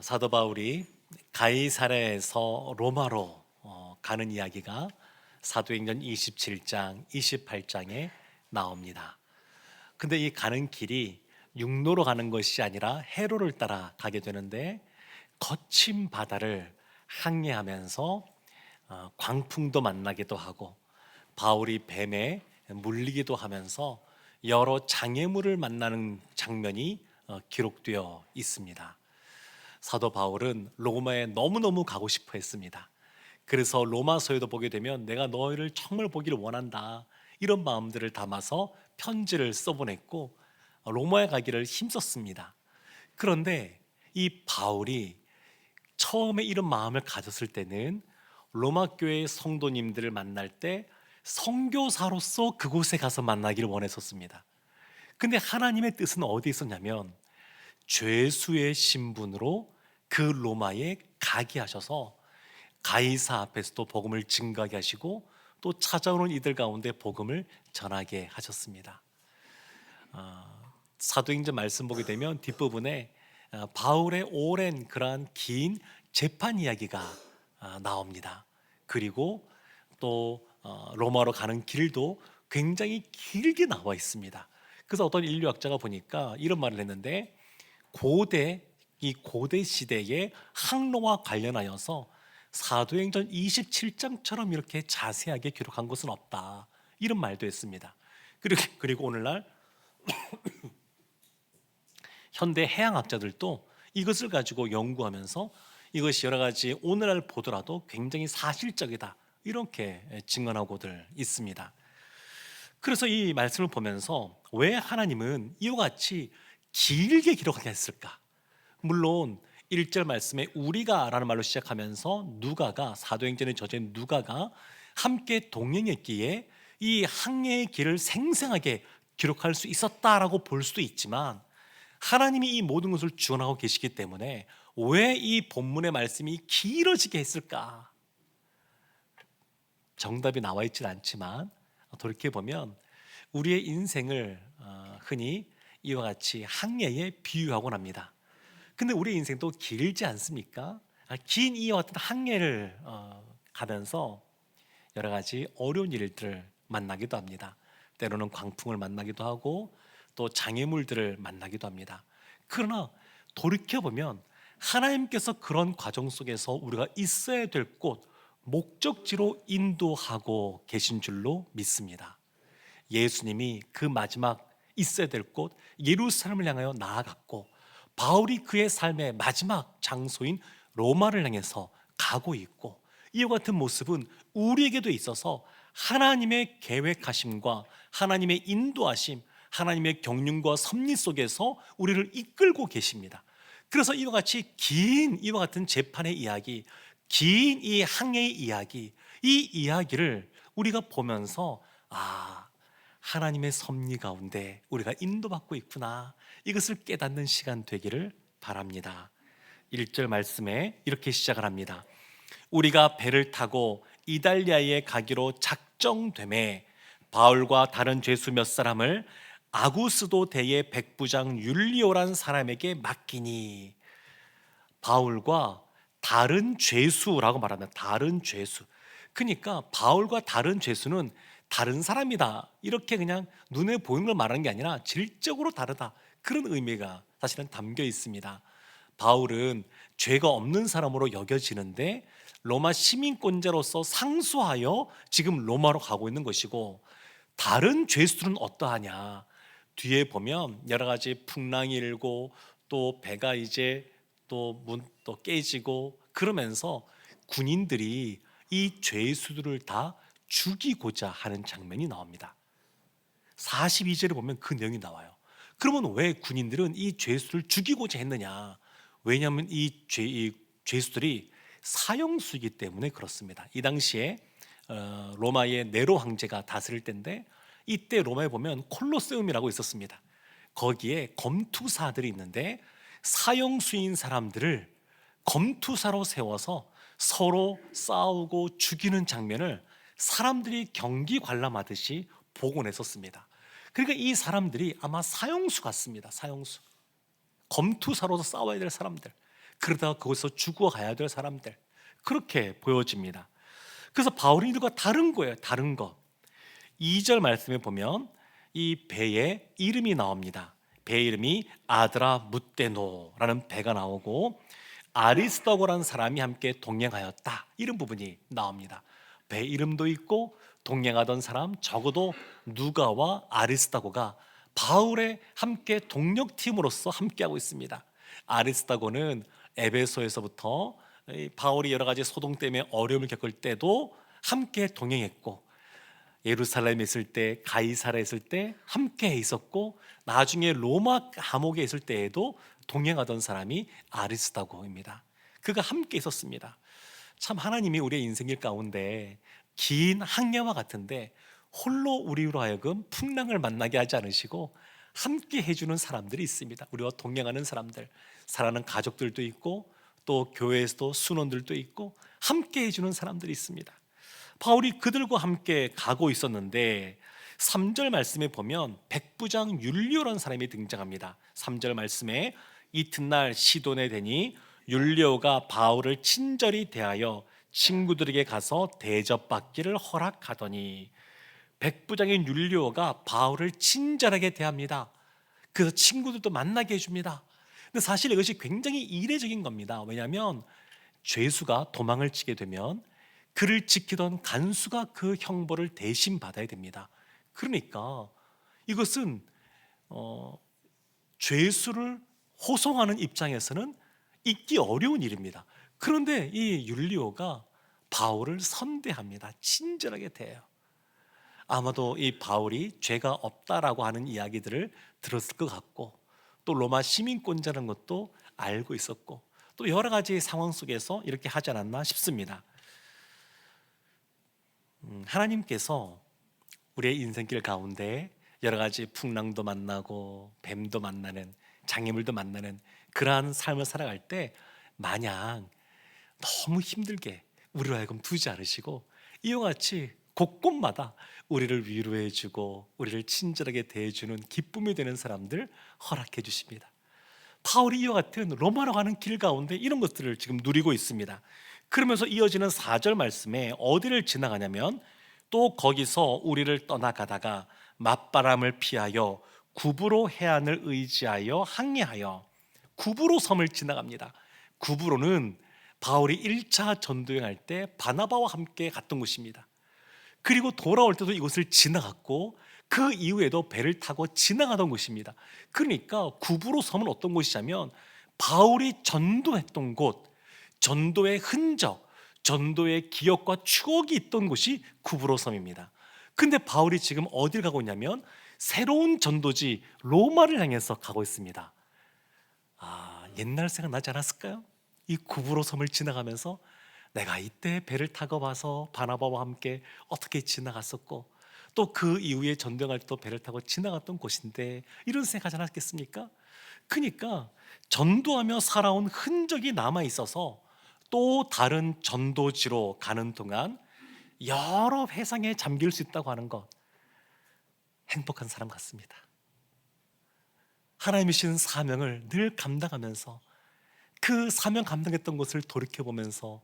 사도 바울이 가이사랴에서 로마로 가는 이야기가 사도행전 27장, 28장에 나옵니다. 근데 이 가는 길이 육로로 가는 것이 아니라 해로를 따라 가게 되는데, 거친 바다를 항해하면서 광풍도 만나기도 하고 바울이 뱀에 물리기도 하면서 여러 장애물을 만나는 장면이 기록되어 있습니다. 사도 바울은 로마에 너무너무 가고 싶어 했습니다. 그래서 로마서에도 보게 되면 내가 너희를 정말 보기를 원한다, 이런 마음들을 담아서 편지를 써보냈고 로마에 가기를 힘썼습니다. 그런데 이 바울이 처음에 이런 마음을 가졌을 때는 로마 교회의 성도님들을 만날 때 선교사로서 그곳에 가서 만나기를 원했었습니다. 근데 하나님의 뜻은 어디 있었냐면 죄수의 신분으로 그 로마에 가게 하셔서 가이사 앞에서도 복음을 증거하게 하시고 또 찾아오는 이들 가운데 복음을 전하게 하셨습니다. 사도행전 말씀 보게 되면 뒷부분에 바울의 오랜 그러한 긴 재판 이야기가 나옵니다. 그리고 또 로마로 가는 길도 굉장히 길게 나와 있습니다. 그래서 어떤 인류학자가 보니까 이런 말을 했는데, 고대 시대의 항로와 관련하여서 사도행전 27장처럼 이렇게 자세하게 기록한 것은 없다, 이런 말도 했습니다. 그리고 오늘날 현대 해양학자들도 이것을 가지고 연구하면서 이것이 여러 가지 오늘날 보더라도 굉장히 사실적이다, 이렇게 증언하고들 있습니다. 그래서 이 말씀을 보면서 왜 하나님은 이와 같이 길게 기록하게 했을까? 물론 1절 말씀에 우리가 라는 말로 시작하면서 누가가, 사도행전의 저자인 누가가 함께 동행했기에 이 항해의 길을 생생하게 기록할 수 있었다라고 볼 수도 있지만, 하나님이 이 모든 것을 주관하고 계시기 때문에 왜 이 본문의 말씀이 길어지게 했을까? 정답이 나와 있지는 않지만 돌이켜보면 우리의 인생을 흔히 이와 같이 항해에 비유하곤 합니다. 근데 우리 인생도 길지 않습니까? 긴 이와 같은 항해를 가면서 여러 가지 어려운 일들을 만나기도 합니다. 때로는 광풍을 만나기도 하고 또 장애물들을 만나기도 합니다. 그러나 돌이켜보면 하나님께서 그런 과정 속에서 우리가 있어야 될 곳, 목적지로 인도하고 계신 줄로 믿습니다. 예수님이 그 마지막 있어야 될 곳 예루살렘을 향하여 나아갔고, 바울이 그의 삶의 마지막 장소인 로마를 향해서 가고 있고, 이와 같은 모습은 우리에게도 있어서 하나님의 계획하심과 하나님의 인도하심, 하나님의 경륜과 섭리 속에서 우리를 이끌고 계십니다. 그래서 이와 같이 긴 이와 같은 재판의 이야기, 긴 이 항해의 이야기, 이 이야기를 우리가 보면서 하나님의 섭리 가운데 우리가 인도받고 있구나, 이것을 깨닫는 시간 되기를 바랍니다. 1절 말씀에 이렇게 시작을 합니다. 우리가 배를 타고 이달리아에 가기로 작정되매 바울과 다른 죄수 몇 사람을 아구스도 대의 백부장 율리오란 사람에게 맡기니. 바울과 다른 죄수라고 말하면 다른 죄수, 그러니까 바울과 다른 죄수는 다른 사람이다, 이렇게 그냥 눈에 보이는 걸 말하는 게 아니라 질적으로 다르다, 그런 의미가 사실은 담겨 있습니다. 바울은 죄가 없는 사람으로 여겨지는데 로마 시민권자로서 상수하여 지금 로마로 가고 있는 것이고, 다른 죄수들은 어떠하냐? 뒤에 보면 여러 가지 풍랑이 일고 또 배가 이제 또 문 또 깨지고 그러면서 군인들이 이 죄수들을 다 죽이고자 하는 장면이 나옵니다. 42절에 보면 그 내용이 나와요. 그러면 왜 군인들은 이 죄수를 죽이고자 했느냐? 왜냐하면 이 죄수들이 사형수이기 때문에 그렇습니다. 이 당시에 로마의 네로 황제가 다스릴 때인데, 이때 로마에 보면 콜로세움이라고 있었습니다. 거기에 검투사들이 있는데 사형수인 사람들을 검투사로 세워서 서로 싸우고 죽이는 장면을 사람들이 경기 관람하듯이 보곤 했었습니다. 그러니까 이 사람들이 아마 사형수 같습니다. 사형수, 검투사로서 싸워야 될 사람들. 그러다가 거기서 죽어가야 될 사람들, 그렇게 보여집니다. 그래서 바울이 이들과 다른 거예요. 다른 거. 2절 말씀에 보면 이 배의 이름이 나옵니다. 배 이름이 아드라 무테노라는 배가 나오고 아리스도고라는 사람이 함께 동행하였다, 이런 부분이 나옵니다. 배 이름도 있고 동행하던 사람, 적어도 누가와 아리스도고가 바울의 함께 동력팀으로서 함께하고 있습니다. 아리스도고는 에베소에서부터 바울이 여러 가지 소동 때문에 어려움을 겪을 때도 함께 동행했고, 예루살렘에 있을 때, 가이사라에 있을 때 함께 있었고, 나중에 로마 감옥에 있을 때에도 동행하던 사람이 아리스도고입니다. 그가 함께 있었습니다. 참 하나님이 우리의 인생길 가운데 긴 항해와 같은데 홀로 우리로 하여금 풍랑을 만나게 하지 않으시고 함께 해주는 사람들이 있습니다. 우리와 동행하는 사람들, 사랑하는 가족들도 있고 또 교회에서도 순원들도 있고 함께 해주는 사람들이 있습니다. 바울이 그들과 함께 가고 있었는데 3절 말씀에 보면 백부장 율리오라는 사람이 등장합니다. 3절 말씀에 이튿날 시돈에 되니 율리오가 바울을 친절히 대하여 친구들에게 가서 대접받기를 허락하더니, 백부장인 율리오가 바울을 친절하게 대합니다. 그래서 친구들도 만나게 해줍니다. 근데 사실 이것이 굉장히 이례적인 겁니다. 왜냐하면 죄수가 도망을 치게 되면 그를 지키던 간수가 그 형벌을 대신 받아야 됩니다. 그러니까 이것은 죄수를 호송하는 입장에서는 있기 어려운 일입니다. 그런데 이 율리오가 바울을 선대합니다. 친절하게 대해요. 아마도 이 바울이 죄가 없다라고 하는 이야기들을 들었을 것 같고, 또 로마 시민권자라는 것도 알고 있었고, 또 여러 가지 상황 속에서 이렇게 하지 않았나 싶습니다. 하나님께서 우리의 인생길 가운데 여러 가지 풍랑도 만나고 뱀도 만나는, 장애물도 만나는 그러한 삶을 살아갈 때 마냥 너무 힘들게 우리로 하여금 두지 않으시고, 이와 같이 곳곳마다 우리를 위로해 주고 우리를 친절하게 대해주는 기쁨이 되는 사람들 허락해 주십니다. 바울이 이와 같은 로마로 가는 길 가운데 이런 것들을 지금 누리고 있습니다. 그러면서 이어지는 4절 말씀에 어디를 지나가냐면, 또 거기서 우리를 떠나가다가 맞바람을 피하여 구브로 해안을 의지하여 항해하여, 구브로 섬을 지나갑니다. 구브로는 바울이 1차 전도여행할 때 바나바와 함께 갔던 곳입니다. 그리고 돌아올 때도 이곳을 지나갔고 그 이후에도 배를 타고 지나가던 곳입니다. 그러니까 구브로 섬은 어떤 곳이냐면 바울이 전도했던 곳, 전도의 흔적, 전도의 기억과 추억이 있던 곳이 구브로 섬입니다. 근데 바울이 지금 어딜 가고 있냐면 새로운 전도지 로마를 향해서 가고 있습니다. 옛날 생각나지 않았을까요? 이 구브로 섬을 지나가면서 내가 이때 배를 타고 와서 바나바와 함께 어떻게 지나갔었고, 또 그 이후에 전도할 때도 배를 타고 지나갔던 곳인데, 이런 생각하지 않았겠습니까? 그러니까 전도하며 살아온 흔적이 남아 있어서 또 다른 전도지로 가는 동안 여러 회상에 잠길 수 있다고 하는 것, 행복한 사람 같습니다. 하나님이 주신 사명을 늘 감당하면서 그 사명 감당했던 것을 돌이켜보면서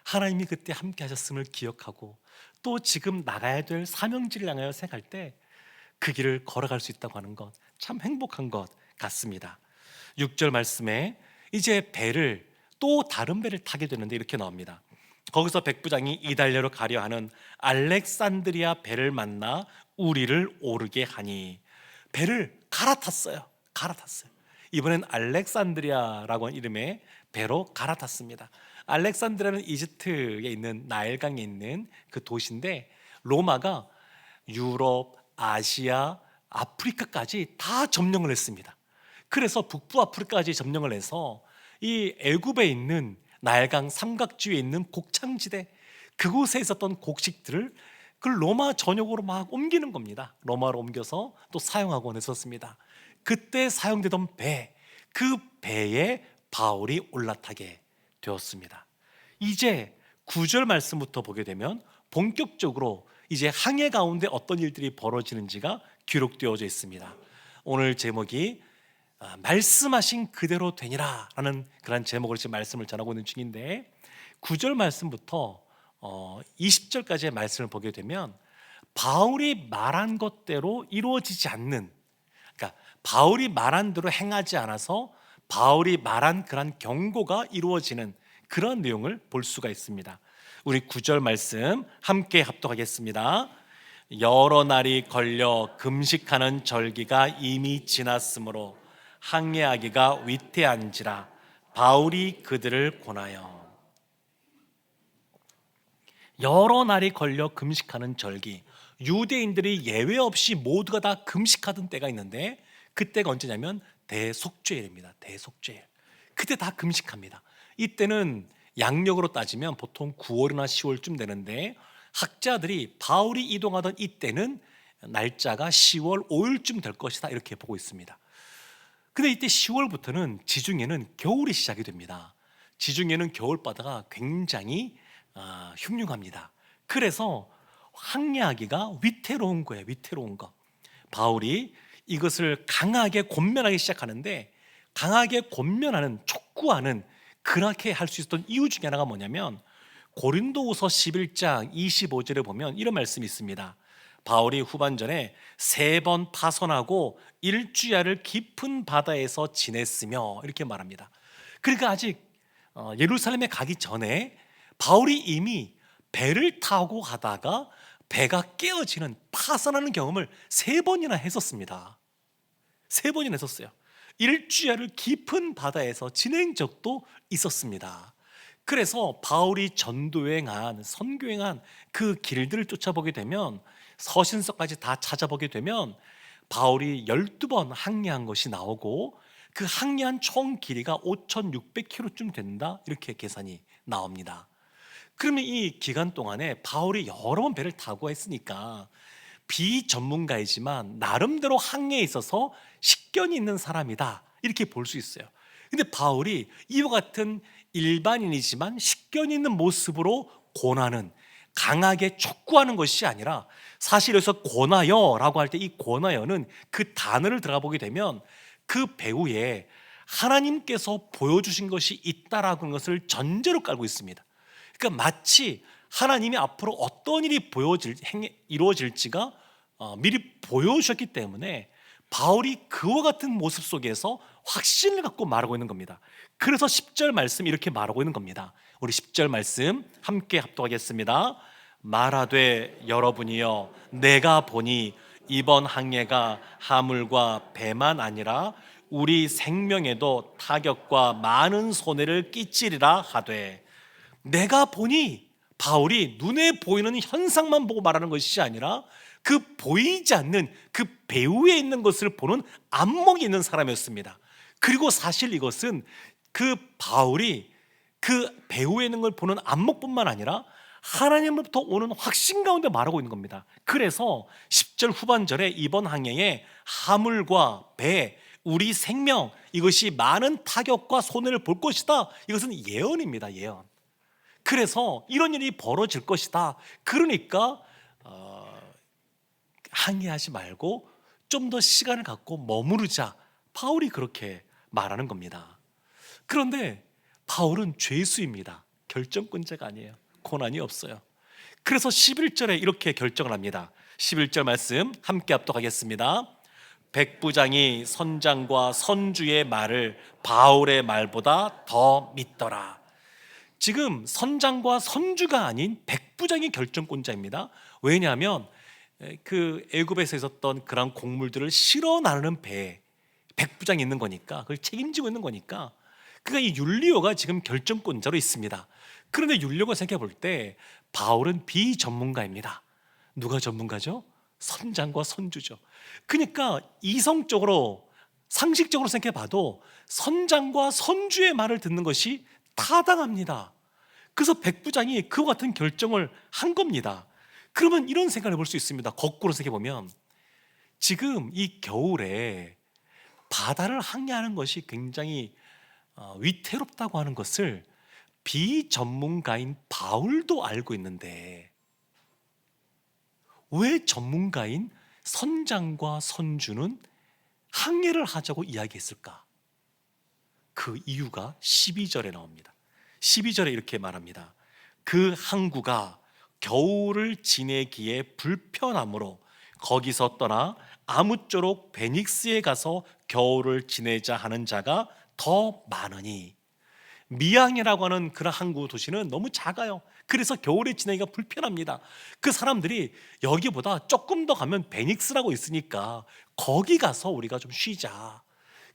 하나님이 그때 함께 하셨음을 기억하고 또 지금 나가야 될 사명지를 향하여 생각할 때 그 길을 걸어갈 수 있다고 하는 것, 참 행복한 것 같습니다. 6절 말씀에 이제 배를, 또 다른 배를 타게 되는데 이렇게 나옵니다. 거기서 백부장이 이달리아로 가려 하는 알렉산드리아 배를 만나 우리를 오르게 하니, 배를 갈아탔어요. 이번엔 알렉산드리아라고 하는 이름의 배로 갈아탔습니다. 알렉산드리아는 이집트에 있는 나일강에 있는 그 도시인데, 로마가 유럽, 아시아, 아프리카까지 다 점령을 했습니다. 그래서 북부 아프리카까지 점령을 해서 이 애굽에 있는 나일강 삼각지에 있는 곡창지대, 그곳에 있었던 곡식들을 그 로마 전역으로 막 옮기는 겁니다. 로마로 옮겨서 또 사용하곤 했었습니다. 그때 사용되던 배, 그 배에 바울이 올라타게 되었습니다. 이제 9절 말씀부터 보게 되면 본격적으로 이제 항해 가운데 어떤 일들이 벌어지는지가 기록되어져 있습니다. 오늘 제목이 말씀하신 그대로 되니라 라는 그런 제목으로 지금 말씀을 전하고 있는 중인데, 9절 말씀부터 20절까지의 말씀을 보게 되면 바울이 말한 것대로 이루어지지 않는, 그러니까 바울이 말한 대로 행하지 않아서 바울이 말한 그런 경고가 이루어지는 그런 내용을 볼 수가 있습니다. 우리 9절 말씀 함께 합독하겠습니다. 여러 날이 걸려 금식하는 절기가 이미 지났으므로 항례하기가 위태한지라 바울이 그들을 권하여. 여러 날이 걸려 금식하는 절기, 유대인들이 예외 없이 모두가 다 금식하던 때가 있는데, 그때가 언제냐면 대속죄일입니다. 대속죄일. 그때 다 금식합니다. 이때는 양력으로 따지면 보통 9월이나 10월쯤 되는데, 학자들이 바울이 이동하던 이때는 날짜가 10월 5일쯤 될 것이다 이렇게 보고 있습니다. 근데 이때 10월부터는 지중해는 겨울이 시작이 됩니다. 지중해는 겨울바다가 굉장히 흉흉합니다. 그래서 항례하기가 위태로운 거예요. 위태로운 거. 바울이 이것을 강하게 권면하기 시작하는데, 강하게 권면하는, 촉구하는, 그렇게 할 수 있었던 이유 중에 하나가 뭐냐면, 고린도후서 11장 25절에 보면 이런 말씀이 있습니다. 바울이 후반전에 3번 파선하고 일주야를 깊은 바다에서 지냈으며 이렇게 말합니다. 그러니까 아직 예루살렘에 가기 전에 바울이 이미 배를 타고 가다가 배가 깨어지는, 파선하는 경험을 3번이나 했었습니다. 3번이나 했었어요. 일주야를 깊은 바다에서 지낸 적도 있었습니다. 그래서 바울이 전도행한, 선교행한 그 길들을 쫓아보게 되면, 서신서까지 다 찾아보게 되면 바울이 12번 항례한 것이 나오고, 그 항례한 총 길이가 5,600km쯤 된다 이렇게 계산이 나옵니다. 그러면 이 기간 동안에 바울이 여러 번 배를 타고 했으니까 비전문가이지만 나름대로 항해에 있어서 식견이 있는 사람이다 이렇게 볼 수 있어요. 근데 바울이 이와 같은 일반인이지만 식견이 있는 모습으로 권하는, 강하게 촉구하는 것이 아니라, 사실 여기서 권하여라고 할 때 이 권하여는 그 단어를 들어가 보게 되면 그 배후에 하나님께서 보여주신 것이 있다라고 하는 것을 전제로 깔고 있습니다. 그러니까 마치 하나님이 앞으로 어떤 일이 이루어질지가 미리 보여주셨기 때문에 바울이 그와 같은 모습 속에서 확신을 갖고 말하고 있는 겁니다. 그래서 10절 말씀 이렇게 말하고 있는 겁니다. 우리 10절 말씀 함께 합독하겠습니다. 말하되 여러분이여, 내가 보니 이번 항해가 하물과 배만 아니라 우리 생명에도 타격과 많은 손해를 끼치리라 하되. 내가 보니, 바울이 눈에 보이는 현상만 보고 말하는 것이 아니라 그 보이지 않는 그 배후에 있는 것을 보는 안목이 있는 사람이었습니다. 그리고 사실 이것은 그 바울이 그 배후에 있는 걸 보는 안목뿐만 아니라 하나님으로부터 오는 확신 가운데 말하고 있는 겁니다. 그래서 10절 후반절에 이번 항해에 하물과 배, 우리 생명, 이것이 많은 타격과 손해를 볼 것이다. 이것은 예언입니다. 예언. 그래서 이런 일이 벌어질 것이다. 그러니까 항의하지 말고 좀 더 시간을 갖고 머무르자. 바울이 그렇게 말하는 겁니다. 그런데 바울은 죄수입니다. 결정권자가 아니에요. 고난이 없어요. 그래서 11절에 이렇게 결정을 합니다. 11절 말씀 함께 합독하겠습니다. 백부장이 선장과 선주의 말을 바울의 말보다 더 믿더라. 지금 선장과 선주가 아닌 백부장이 결정권자입니다. 왜냐하면 그 애굽에서 있었던 그런 곡물들을 실어 나르는 배에 백부장이 있는 거니까, 그걸 책임지고 있는 거니까, 그러니까 이 율리오가 지금 결정권자로 있습니다. 그런데 율리오가 생각해 볼 때 바울은 비전문가입니다. 누가 전문가죠? 선장과 선주죠. 그러니까 이성적으로, 상식적으로 생각해 봐도 선장과 선주의 말을 듣는 것이 타당합니다. 그래서 백부장이 그와 같은 결정을 한 겁니다. 그러면 이런 생각을 해볼 수 있습니다. 거꾸로 생각해 보면 지금 이 겨울에 바다를 항해하는 것이 굉장히 위태롭다고 하는 것을 비전문가인 바울도 알고 있는데, 왜 전문가인 선장과 선주는 항해를 하자고 이야기했을까? 그 이유가 12절에 나옵니다. 12절에 이렇게 말합니다. 그 항구가 겨울을 지내기에 불편하므로 거기서 떠나 아무쪼록 베닉스에 가서 겨울을 지내자 하는 자가 더 많으니, 미양이라고 하는 그런 항구 도시는 너무 작아요. 그래서 겨울에 지내기가 불편합니다. 그 사람들이 여기보다 조금 더 가면 베닉스라고 있으니까 거기 가서 우리가 좀 쉬자.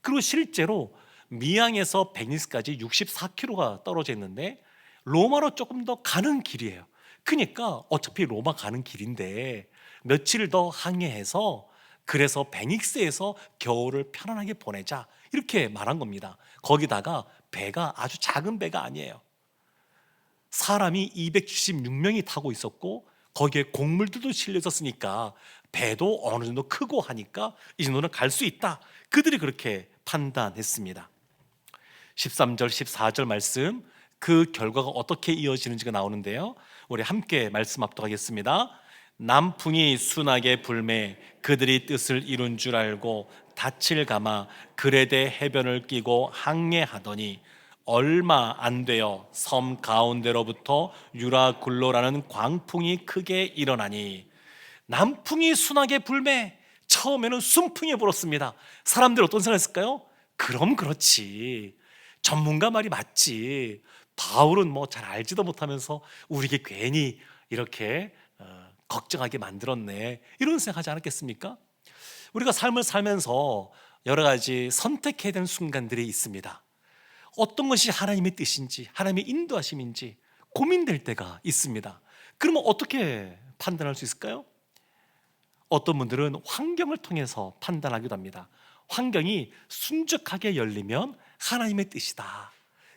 그리고 실제로 미양에서 베니스까지 64km가 떨어져 있는데 로마로 조금 더 가는 길이에요. 그러니까 어차피 로마 가는 길인데 며칠 더 항해해서, 그래서 베닉스에서 겨울을 편안하게 보내자, 이렇게 말한 겁니다. 거기다가 배가 아주 작은 배가 아니에요. 사람이 276명이 타고 있었고 거기에 곡물들도 실려 있었으니까 배도 어느 정도 크고 하니까 이 정도는 갈 수 있다. 그들이 그렇게 판단했습니다. 13절 14절 말씀, 그 결과가 어떻게 이어지는지가 나오는데요, 우리 함께 말씀 합독하겠습니다. 남풍이 순하게 불매 그들이 뜻을 이룬 줄 알고 닻을 감아 그레데 해변을 끼고 항해하더니 얼마 안 되어 섬 가운데로부터 유라굴로라는 광풍이 크게 일어나니, 남풍이 순하게 불매, 처음에는 순풍이 불었습니다. 사람들이 어떤 생각을 했을까요? 그럼 그렇지, 전문가 말이 맞지, 바울은 뭐 잘 알지도 못하면서 우리에게 괜히 이렇게 걱정하게 만들었네, 이런 생각하지 않았겠습니까? 우리가 삶을 살면서 여러 가지 선택해야 되는 순간들이 있습니다. 어떤 것이 하나님의 뜻인지, 하나님의 인도하심인지 고민될 때가 있습니다. 그러면 어떻게 판단할 수 있을까요? 어떤 분들은 환경을 통해서 판단하기도 합니다. 환경이 순적하게 열리면 하나님의 뜻이다.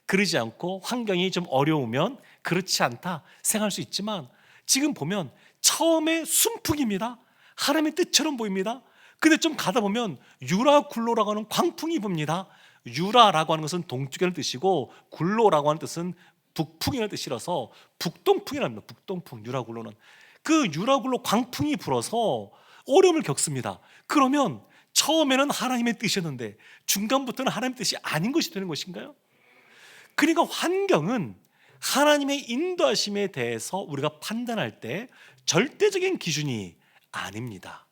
그러지 않고 환경이 좀 어려우면 그렇지 않다 생각할 수 있지만, 지금 보면 처음에 순풍입니다. 하나님의 뜻처럼 보입니다. 근데 좀 가다 보면 유라굴로라고 하는 광풍이 붑니다. 유라라고 하는 것은 동쪽이라는 뜻이고 굴로라고 하는 뜻은 북풍이라는 뜻이라서 북동풍이랍니다. 북동풍, 유라굴로는. 그 유라굴로 광풍이 불어서 어려움을 겪습니다. 그러면 처음에는 하나님의 뜻이었는데 중간부터는 하나님의 뜻이 아닌 것이 되는 것인가요? 그러니까 환경은 하나님의 인도하심에 대해서 우리가 판단할 때 절대적인 기준이 아닙니다.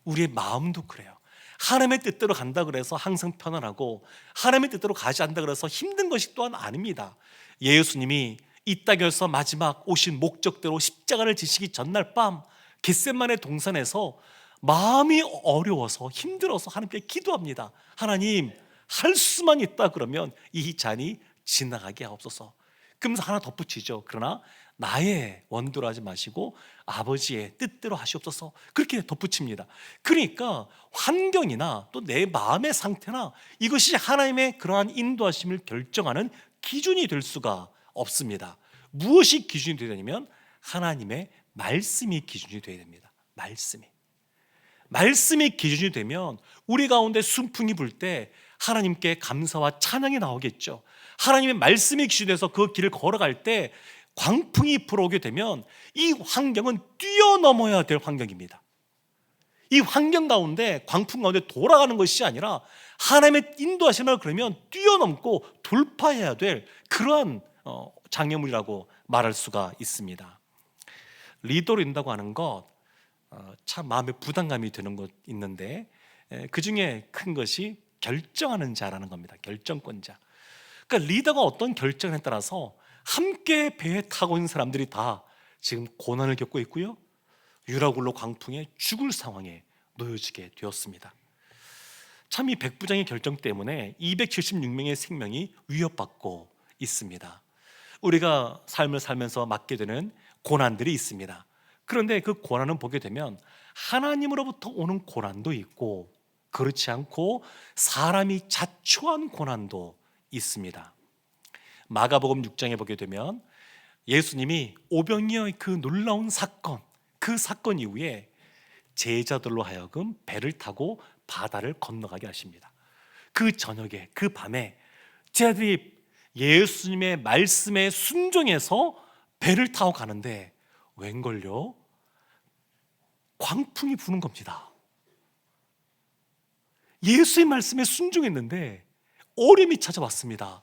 우리의 마음도 그래요. 하나님의 뜻대로 간다 그래서 항상 편안하고 하나님의 뜻대로 가지 않는다 그래서 힘든 것이 또한 아닙니다. 예수님이 이 땅에서 마지막 오신 목적대로 십자가를 지시기 전날 밤 겟세마네 동산에서 마음이 어려워서 힘들어서 하나님께 기도합니다. 하나님, 할 수만 있다 그러면 이 잔이 지나가게 하옵소서. 그러면서 하나 덧붙이죠. 그러나 나의 원대로 하지 마시고 아버지의 뜻대로 하시옵소서. 그렇게 덧붙입니다. 그러니까 환경이나 또 내 마음의 상태나 이것이 하나님의 그러한 인도하심을 결정하는 기준이 될 수가 없습니다. 무엇이 기준이 되냐면 하나님의 말씀이 기준이 되어야 됩니다. 말씀이 기준이 되면 우리 가운데 순풍이 불 때 하나님께 감사와 찬양이 나오겠죠. 하나님의 말씀이 기준돼서 그 길을 걸어갈 때 광풍이 불어오게 되면 이 환경은 뛰어넘어야 될 환경입니다. 이 환경 가운데, 광풍 가운데 돌아가는 것이 아니라 하나님의 인도하심을 그러면 뛰어넘고 돌파해야 될 그러한 장애물이라고 말할 수가 있습니다. 리더로 인다고 하는 것, 참 마음에 부담감이 드는 것 있는데 그 중에 큰 것이 결정하는 자라는 겁니다. 결정권자. 그러니까 리더가 어떤 결정에 따라서 함께 배에 타고 있는 사람들이 다 지금 고난을 겪고 있고요, 유라굴로 광풍에 죽을 상황에 놓여지게 되었습니다. 참 이 백부장의 결정 때문에 276명의 생명이 위협받고 있습니다. 우리가 삶을 살면서 맞게 되는 고난들이 있습니다. 그런데 그 고난을 보게 되면 하나님으로부터 오는 고난도 있고 그렇지 않고 사람이 자초한 고난도 있습니다. 마가복음 6장에 보게 되면 예수님이 오병이어의 그 놀라운 사건, 그 사건 이후에 제자들로 하여금 배를 타고 바다를 건너가게 하십니다. 그 저녁에, 그 밤에 제자들이 예수님의 말씀에 순종해서 배를 타고 가는데 웬걸요? 광풍이 부는 겁니다. 예수의 말씀에 순종했는데 어려움이 찾아왔습니다.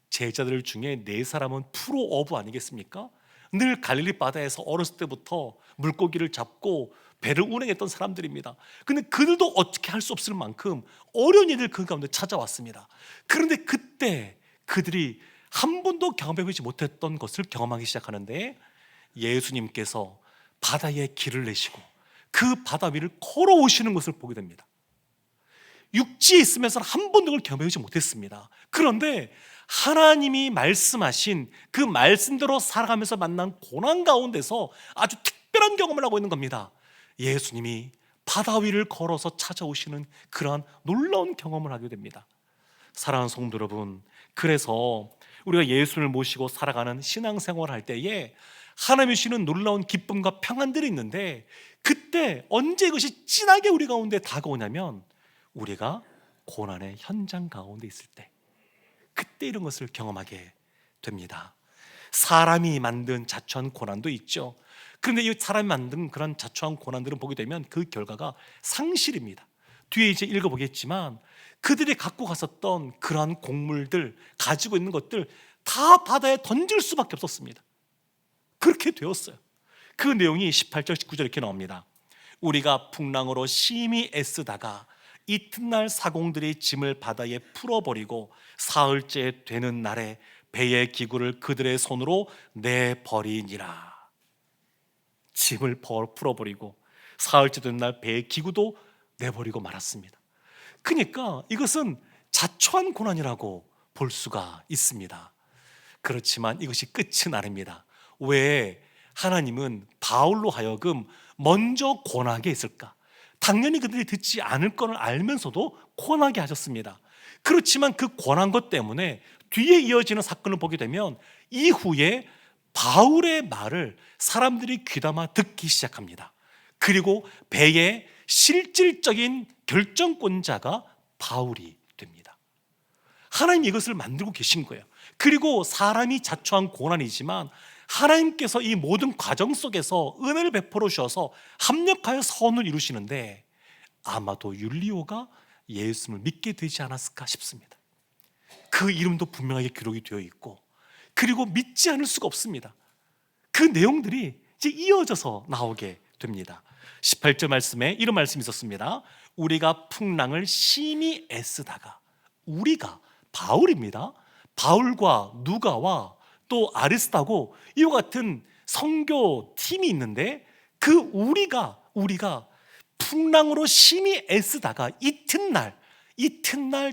제자들 중에 네 사람은 프로 어부 아니겠습니까? 늘 갈릴리 바다에서 어렸을 때부터 물고기를 잡고 배를 운행했던 사람들입니다. 근데 그들도 어떻게 할 수 없을 만큼 어려운 일들 그 가운데 찾아왔습니다. 그런데 그때 그들이 한 번도 경험해보지 못했던 것을 경험하기 시작하는데, 예수님께서 바다에 길을 내시고 그 바다 위를 걸어오시는 것을 보게 됩니다. 육지에 있으면서는 한 번도 그걸 경험하지 못했습니다. 그런데 하나님이 말씀하신 그 말씀대로 살아가면서 만난 고난 가운데서 아주 특별한 경험을 하고 있는 겁니다. 예수님이 바다 위를 걸어서 찾아오시는 그러한 놀라운 경험을 하게 됩니다. 사랑하는 성도 여러분, 그래서 우리가 예수를 모시고 살아가는 신앙생활을 할 때에 하나님이 주시는 놀라운 기쁨과 평안들이 있는데, 그때 언제 그것이 진하게 우리 가운데 다가오냐면 우리가 고난의 현장 가운데 있을 때, 그때 이런 것을 경험하게 됩니다. 사람이 만든 자초한 고난도 있죠. 그런데 이 사람이 만든 그런 자초한 고난들은 보게 되면 그 결과가 상실입니다. 뒤에 이제 읽어보겠지만 그들이 갖고 갔었던 그러한 곡물들, 가지고 있는 것들 다 바다에 던질 수밖에 없었습니다. 그렇게 되었어요. 그 내용이 18절 19절 이렇게 나옵니다. 우리가 풍랑으로 심히 애쓰다가 이튿날 사공들이 짐을 바다에 풀어버리고 사흘째 되는 날에 배의 기구를 그들의 손으로 내버리니라. 짐을 풀어버리고 사흘째 되는 날 배의 기구도 내버리고 말았습니다. 그러니까 이것은 자초한 고난이라고 볼 수가 있습니다. 그렇지만 이것이 끝은 아닙니다. 왜 하나님은 바울로 하여금 먼저 고난하게 했을까? 당연히 그들이 듣지 않을 것을 알면서도 고난하게 하셨습니다. 그렇지만 그 고난 것 때문에 뒤에 이어지는 사건을 보게 되면 이후에 바울의 말을 사람들이 귀담아 듣기 시작합니다. 그리고 배의 실질적인 결정권자가 바울이 됩니다. 하나님이 이것을 만들고 계신 거예요. 그리고 사람이 자초한 고난이지만 하나님께서 이 모든 과정 속에서 은혜를 베풀어 주셔서 합력하여 선을 이루시는데, 아마도 율리오가 예수님을 믿게 되지 않았을까 싶습니다. 그 이름도 분명하게 기록이 되어 있고, 그리고 믿지 않을 수가 없습니다. 그 내용들이 이제 이어져서 나오게 됩니다. 18절 말씀에 이런 말씀이 있었습니다. 우리가 풍랑을 심히 애쓰다가, 우리가 바울입니다. 바울과 누가와 또 아리스타고 이와 같은 선교 팀이 있는데, 그 우리가 풍랑으로 심히 애쓰다가 이튿날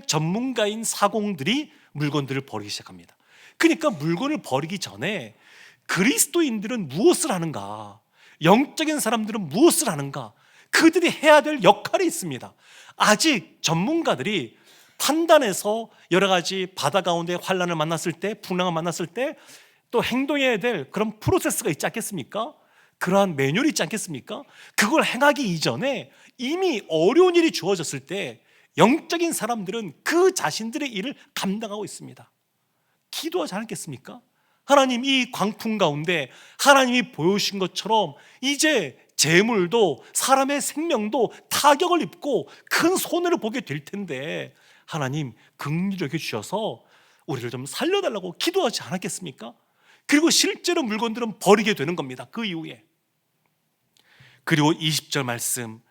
전문가인 사공들이 물건들을 버리기 시작합니다. 그러니까 물건을 버리기 전에 그리스도인들은 무엇을 하는가, 영적인 사람들은 무엇을 하는가, 그들이 해야 될 역할이 있습니다. 아직 전문가들이 판단해서 여러 가지 바다 가운데 환란을 만났을 때, 풍랑을 만났을 때 또 행동해야 될 그런 프로세스가 있지 않겠습니까? 그러한 매뉴얼이 있지 않겠습니까? 그걸 행하기 이전에 이미 어려운 일이 주어졌을 때 영적인 사람들은 그 자신들의 일을 감당하고 있습니다. 기도하지 않았겠습니까? 하나님, 이 광풍 가운데 하나님이 보여주신 것처럼 이제 재물도 사람의 생명도 타격을 입고 큰 손해를 보게 될 텐데, 하나님 긍휼히 여겨 주셔서 우리를 좀 살려달라고 기도하지 않았겠습니까? 그리고 실제로 물건들은 버리게 되는 겁니다. 그 이후에. 그리고 20절 말씀,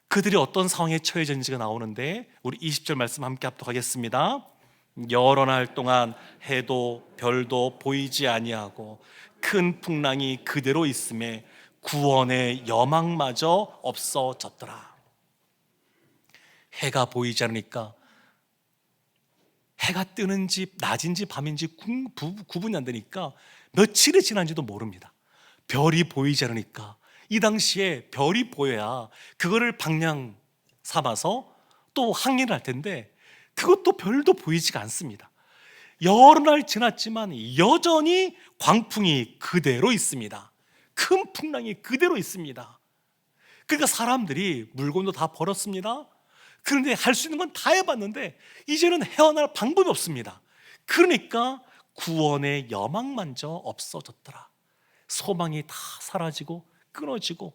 그들이 어떤 상황에 처해졌는지가 나오는데, 우리 20절 말씀 함께 합독하겠습니다. 여러 날 동안 해도 별도 보이지 아니하고 큰 풍랑이 그대로 있음에 구원의 여망마저 없어졌더라. 해가 보이지 않으니까, 해가 뜨는지 낮인지 밤인지 구분이 안 되니까 며칠이 지난지도 모릅니다. 별이 보이지 않으니까, 이 당시에 별이 보여야 그거를 방향 삼아서 또 항해를 할 텐데 그것도 별도 보이지가 않습니다. 여러 날 지났지만 여전히 광풍이 그대로 있습니다. 큰 풍랑이 그대로 있습니다. 그러니까 사람들이 물건도 다 버렸습니다. 그런데 할 수 있는 건 다 해봤는데 이제는 헤어날 방법이 없습니다. 그러니까 구원의 여망만저 없어졌더라. 소망이 다 사라지고 끊어지고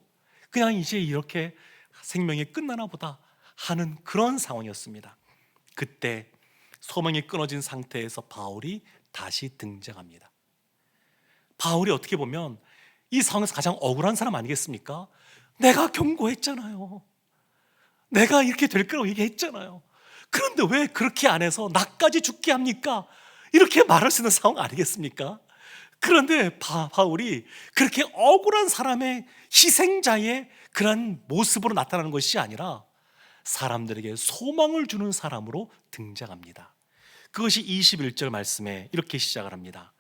그냥 이제 이렇게 생명이 끝나나 보다 하는 그런 상황이었습니다. 그때 소망이 끊어진 상태에서 바울이 다시 등장합니다. 바울이 어떻게 보면 이 상황에서 가장 억울한 사람 아니겠습니까? 내가 경고했잖아요. 내가 이렇게 될 거라고 얘기했잖아요. 그런데 왜 그렇게 안 해서 나까지 죽게 합니까? 이렇게 말할 수 있는 상황 아니겠습니까? 그런데 바울이 그렇게 억울한 사람의 희생자의 그런 모습으로 나타나는 것이 아니라 사람들에게 소망을 주는 사람으로 등장합니다. 그것이 21절 말씀에 이렇게 시작을 합니다.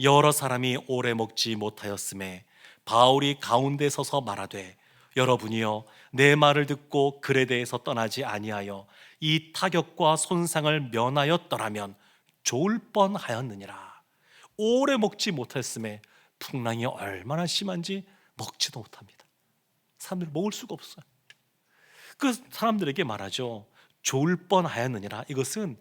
여러 사람이 오래 먹지 못하였음에 바울이 가운데 서서 말하되 여러분이여 내 말을 듣고 글에 대해서 떠나지 아니하여 이 타격과 손상을 면하였더라면 좋을 뻔하였느니라. 오래 먹지 못했음에 풍랑이 얼마나 심한지 먹지도 못합니다. 사람들이 먹을 수가 없어요. 그 사람들에게 말하죠. 좋을 뻔하였느니라. 이것은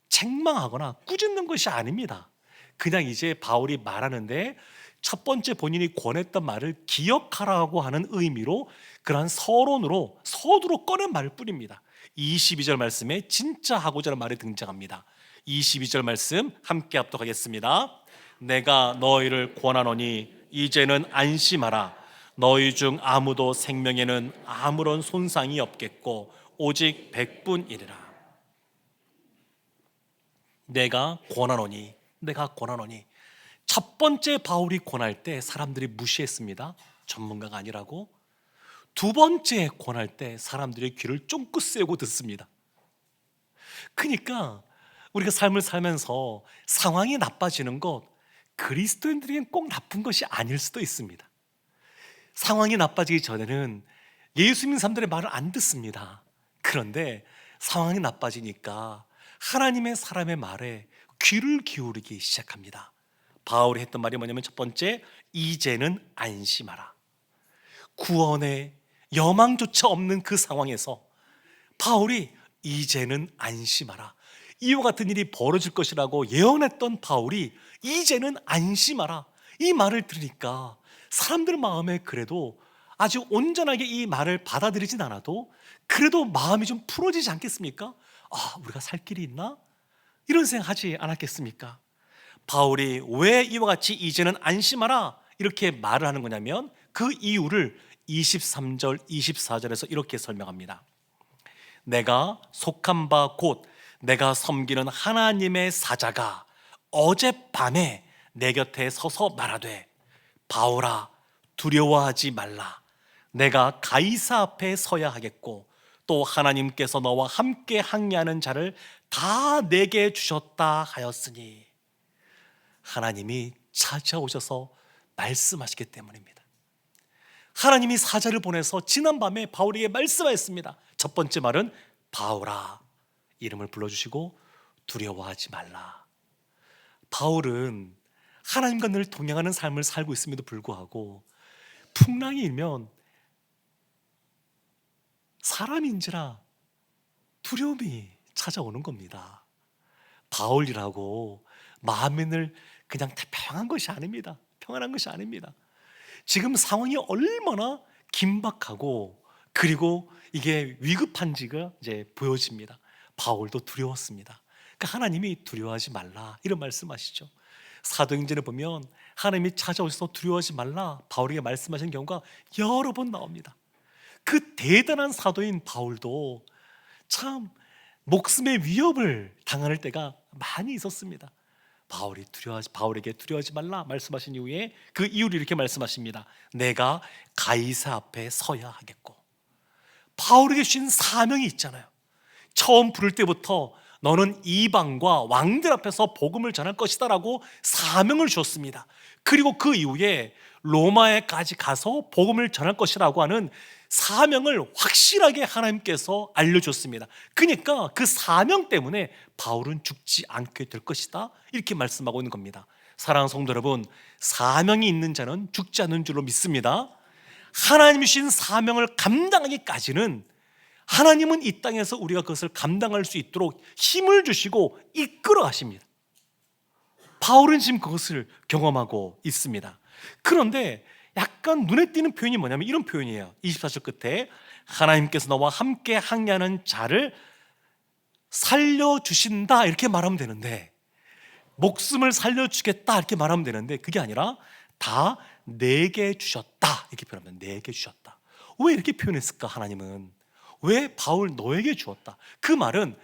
책망하거나 꾸짖는 것이 아닙니다. 그냥 이제 바울이 말하는데 첫 번째 본인이 권했던 말을 기억하라고 하는 의미로 그러한 서론으로 서두로 꺼낸 말일 뿐입니다. 22절 말씀에 진짜 하고자 하는 말이 등장합니다. 22절 말씀 함께 합독하겠습니다. 내가 너희를 권하노니 이제는 안심하라. 너희 중 아무도 생명에는 아무런 손상이 없겠고 오직 100분이리라. 내가 권하노니 첫 번째 바울이 권할 때 사람들이 무시했습니다. 전문가가 아니라고. 두 번째 권할 때 사람들이 귀를 쫑긋 세우고 듣습니다. 그러니까 우리가 삶을 살면서 상황이 나빠지는 것 그리스도인들에겐 꼭 나쁜 것이 아닐 수도 있습니다. 상황이 나빠지기 전에는 예수 믿는 사람들의 말을 안 듣습니다. 그런데 상황이 나빠지니까 하나님의 사람의 말에 귀를 기울이기 시작합니다. 바울이 했던 말이 뭐냐면 첫 번째, 이제는 안심하라. 구원의 여망조차 없는 그 상황에서 바울이 이제는 안심하라. 이와 같은 일이 벌어질 것이라고 예언했던 바울이 이제는 안심하라. 이 말을 들으니까 사람들 마음에 그래도 아주 온전하게 이 말을 받아들이진 않아도 그래도 마음이 좀 풀어지지 않겠습니까? 아, 우리가 살 길이 있나? 이런 생각하지 않았겠습니까? 바울이 왜 이와 같이 이제는 안심하라 이렇게 말을 하는 거냐면 그 이유를 23절, 24절에서 이렇게 설명합니다. 내가 속한 바 곧 내가 섬기는 하나님의 사자가 어젯밤에 내 곁에 서서 말하되 바울아 두려워하지 말라. 내가 가이사 앞에 서야 하겠고 또 하나님께서 너와 함께 항해하는 자를 다 내게 주셨다 하였으니. 하나님이 찾아오셔서 말씀하시기 때문입니다. 하나님이 사자를 보내서 지난밤에 바울에게 말씀하였습니다. 첫 번째 말은 바울아 이름을 불러주시고 두려워하지 말라. 바울은 하나님과 늘 동행하는 삶을 살고 있음에도 불구하고 풍랑이 일면 사람인지라 두려움이 찾아오는 겁니다. 바울이라고 마음이 늘 그냥 평안한 것이 아닙니다. 평안한 것이 아닙니다. 지금 상황이 얼마나 긴박하고 그리고 이게 위급한지가 이제 보여집니다. 바울도 두려웠습니다. 그러니까 하나님이 두려워하지 말라 이런 말씀하시죠. 사도행전에 보면 하나님이 찾아오셔서 두려워하지 말라 바울에게 말씀하시는 경우가 여러 번 나옵니다. 그 대단한 사도인 바울도 참 목숨의 위협을 당할 때가 많이 있었습니다. 바울에게 두려워하지 말라 말씀하신 이후에 그 이유를 이렇게 말씀하십니다. 내가 가이사 앞에 서야 하겠고. 바울에게 주신 사명이 있잖아요. 처음 부를 때부터 너는 이방과 왕들 앞에서 복음을 전할 것이다 라고 사명을 주었습니다. 그리고 그 이후에 로마에까지 가서 복음을 전할 것이라고 하는 사명을 확실하게 하나님께서 알려줬습니다. 그러니까 그 사명 때문에 바울은 죽지 않게 될 것이다 이렇게 말씀하고 있는 겁니다. 사랑하는 성도 여러분, 사명이 있는 자는 죽지 않는 줄로 믿습니다. 하나님이 주신 사명을 감당하기까지는 하나님은 이 땅에서 우리가 그것을 감당할 수 있도록 힘을 주시고 이끌어 가십니다. 바울은 지금 그것을 경험하고 있습니다. 그런데 약간 눈에 띄는 표현이 뭐냐면 이런 표현이에요. 24절 끝에 하나님께서 너와 함께 항해하는 자를 살려주신다 이렇게 말하면 되는데, 목숨을 살려주겠다 이렇게 말하면 되는데, 그게 아니라 다 내게 주셨다 이렇게 표현하면, 내게 주셨다. 왜 이렇게 표현했을까? 하나님은 왜 바울 너에게 주었다? 그 말은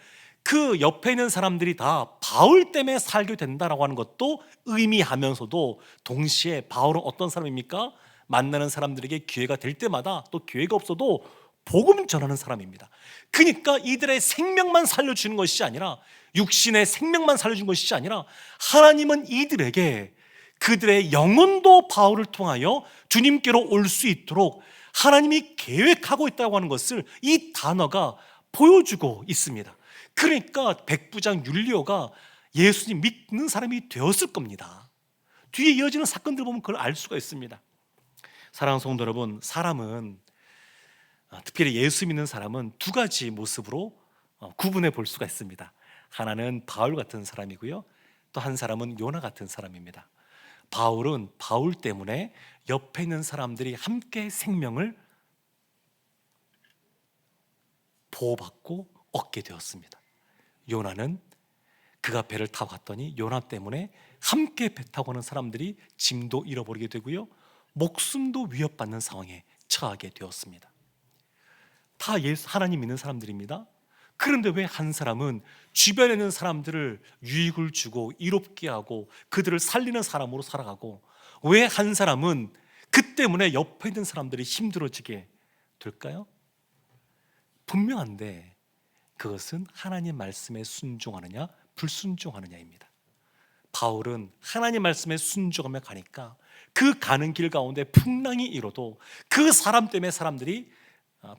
그 옆에 있는 사람들이 다 바울 때문에 살게 된다라고 하는 것도 의미하면서도, 동시에 바울은 어떤 사람입니까? 만나는 사람들에게 기회가 될 때마다, 또 기회가 없어도 복음 전하는 사람입니다. 그러니까 이들의 생명만 살려주는 것이 아니라, 육신의 생명만 살려준 것이 아니라, 하나님은 이들에게 그들의 영혼도 바울을 통하여 주님께로 올 수 있도록 하나님이 계획하고 있다고 하는 것을 이 단어가 보여주고 있습니다. 그러니까 백부장 율리오가 예수님 믿는 사람이 되었을 겁니다. 뒤에 이어지는 사건들 보면 그걸 알 수가 있습니다. 사랑하는 성도 여러분, 사람은, 특별히 예수 믿는 사람은 두 가지 모습으로 구분해 볼 수가 있습니다. 하나는 바울 같은 사람이고요, 또 한 사람은 요나 같은 사람입니다. 바울은 바울 때문에 옆에 있는 사람들이 함께 생명을 보호받고 얻게 되었습니다. 요나는 그가 배를 타고 갔더니 요나 때문에 함께 배 타고 가는 사람들이 짐도 잃어버리게 되고요, 목숨도 위협받는 상황에 처하게 되었습니다. 다 하나님 믿는 사람들입니다. 그런데 왜 한 사람은 주변에 있는 사람들을 유익을 주고 이롭게 하고 그들을 살리는 사람으로 살아가고, 왜 한 사람은 그 때문에 옆에 있는 사람들이 힘들어지게 될까요? 분명한데 그것은 하나님 말씀에 순종하느냐 불순종하느냐입니다. 바울은 하나님 말씀에 순종하며 가니까 그 가는 길 가운데 풍랑이 일어도 그 사람 때문에 사람들이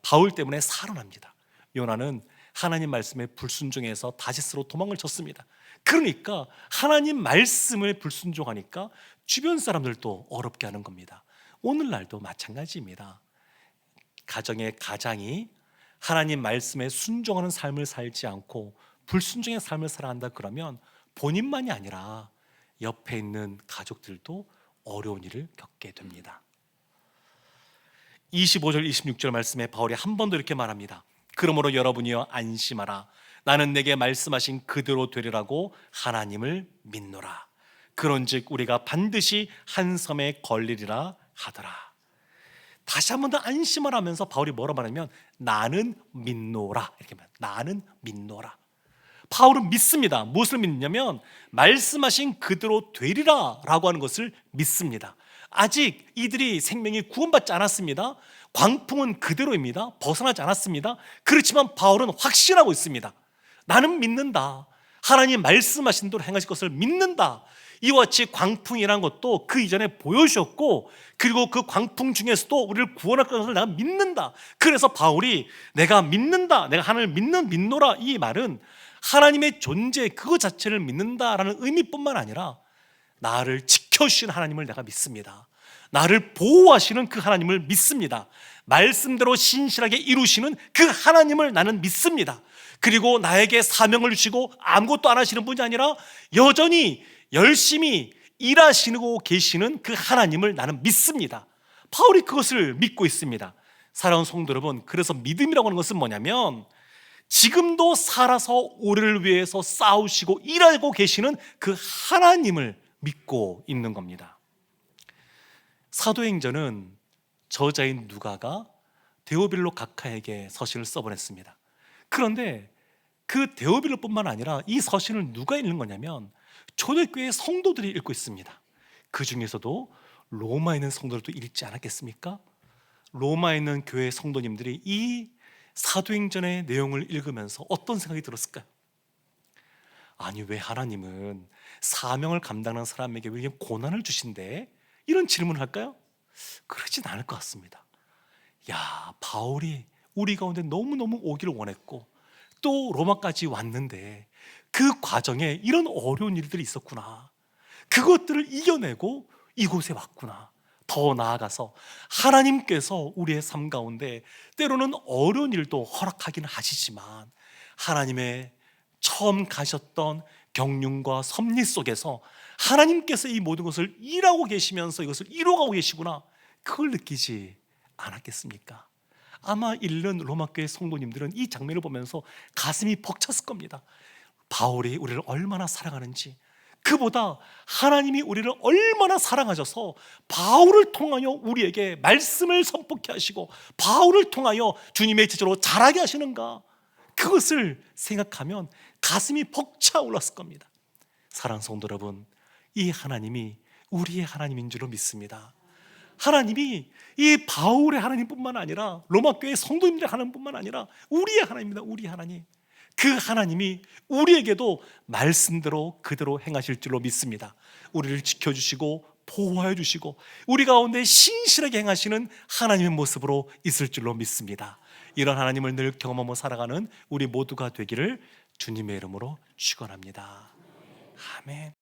바울 때문에 살아납니다. 요나는 하나님 말씀에 불순종해서 다시스로 도망을 쳤습니다. 그러니까 하나님 말씀을 불순종하니까 주변 사람들도 어렵게 하는 겁니다. 오늘날도 마찬가지입니다. 가정의 가장이 하나님 말씀에 순종하는 삶을 살지 않고 불순종의 삶을 살아간다 그러면 본인만이 아니라 옆에 있는 가족들도 어려운 일을 겪게 됩니다. 25절 26절 말씀에 바울이 한 번 더 이렇게 말합니다. 그러므로 여러분이여 안심하라. 나는 내게 말씀하신 그대로 되리라고 하나님을 믿노라. 그런즉 우리가 반드시 한 섬에 걸리리라 하더라. 다시 한 번 더 안심을 하면서 바울이 뭐라 말하냐면 나는 믿노라 이렇게 말합니다. 나는 믿노라. 바울은 믿습니다. 무엇을 믿냐면 말씀하신 그대로 되리라 라고 하는 것을 믿습니다. 아직 이들이 생명이 구원받지 않았습니다. 광풍은 그대로입니다. 벗어나지 않았습니다. 그렇지만 바울은 확신하고 있습니다. 나는 믿는다. 하나님 말씀하신 대로 행하실 것을 믿는다. 이와 같이 광풍이라는 것도 그 이전에 보여주셨고, 그리고 그 광풍 중에서도 우리를 구원할 것을 내가 믿는다. 그래서 바울이 내가 믿는다, 내가 하나님을 믿노라, 이 말은 하나님의 존재 그거 자체를 믿는다라는 의미뿐만 아니라 나를 지켜주시는 하나님을 내가 믿습니다. 나를 보호하시는 그 하나님을 믿습니다. 말씀대로 신실하게 이루시는 그 하나님을 나는 믿습니다. 그리고 나에게 사명을 주시고 아무것도 안 하시는 분이 아니라 여전히 열심히 일하시고 계시는 그 하나님을 나는 믿습니다. 바울이 그것을 믿고 있습니다. 사랑하는 성도 여러분, 그래서 믿음이라고 하는 것은 뭐냐면 지금도 살아서 우리를 위해서 싸우시고 일하고 계시는 그 하나님을 믿고 있는 겁니다. 사도행전은 저자인 누가가 데오빌로 각하에게 서신을 써보냈습니다. 그런데 그 데오빌로뿐만 아니라 이 서신을 누가 읽는 거냐면 초대교회 성도들이 읽고 있습니다. 그 중에서도 로마에 있는 성도들도 읽지 않았겠습니까? 로마에 있는 교회 성도님들이 이 사도행전의 내용을 읽으면서 어떤 생각이 들었을까요? 아니, 왜 하나님은 사명을 감당하는 사람에게 왜 이렇게 고난을 주신대? 이런 질문을 할까요? 그러진 않을 것 같습니다. 야, 바울이 우리 가운데 너무너무 오기를 원했고 또 로마까지 왔는데 그 과정에 이런 어려운 일들이 있었구나. 그것들을 이겨내고 이곳에 왔구나. 더 나아가서 하나님께서 우리의 삶 가운데 때로는 어려운 일도 허락하기는 하시지만 하나님의 처음 가셨던 경륜과 섭리 속에서 하나님께서 이 모든 것을 일하고 계시면서 이것을 이루어가고 계시구나, 그걸 느끼지 않았겠습니까? 아마 읽는 로마교회 성도님들은 이 장면을 보면서 가슴이 벅찼을 겁니다. 바울이 우리를 얼마나 사랑하는지, 그보다 하나님이 우리를 얼마나 사랑하셔서 바울을 통하여 우리에게 말씀을 선포케 하시고 바울을 통하여 주님의 제자로 자라게 하시는가, 그것을 생각하면 가슴이 벅차올랐을 겁니다. 사랑하는 성도 여러분, 이 하나님이 우리의 하나님인 줄로 믿습니다. 하나님이 이 바울의 하나님뿐만 아니라 로마교회 성도님들의 하나님뿐만 아니라 우리의 하나님입니다. 우리의 하나님. 그 하나님이 우리에게도 말씀대로 그대로 행하실 줄로 믿습니다. 우리를 지켜주시고 보호해 주시고 우리 가운데 신실하게 행하시는 하나님의 모습으로 있을 줄로 믿습니다. 이런 하나님을 늘 경험하며 살아가는 우리 모두가 되기를 주님의 이름으로 축원합니다. 아멘.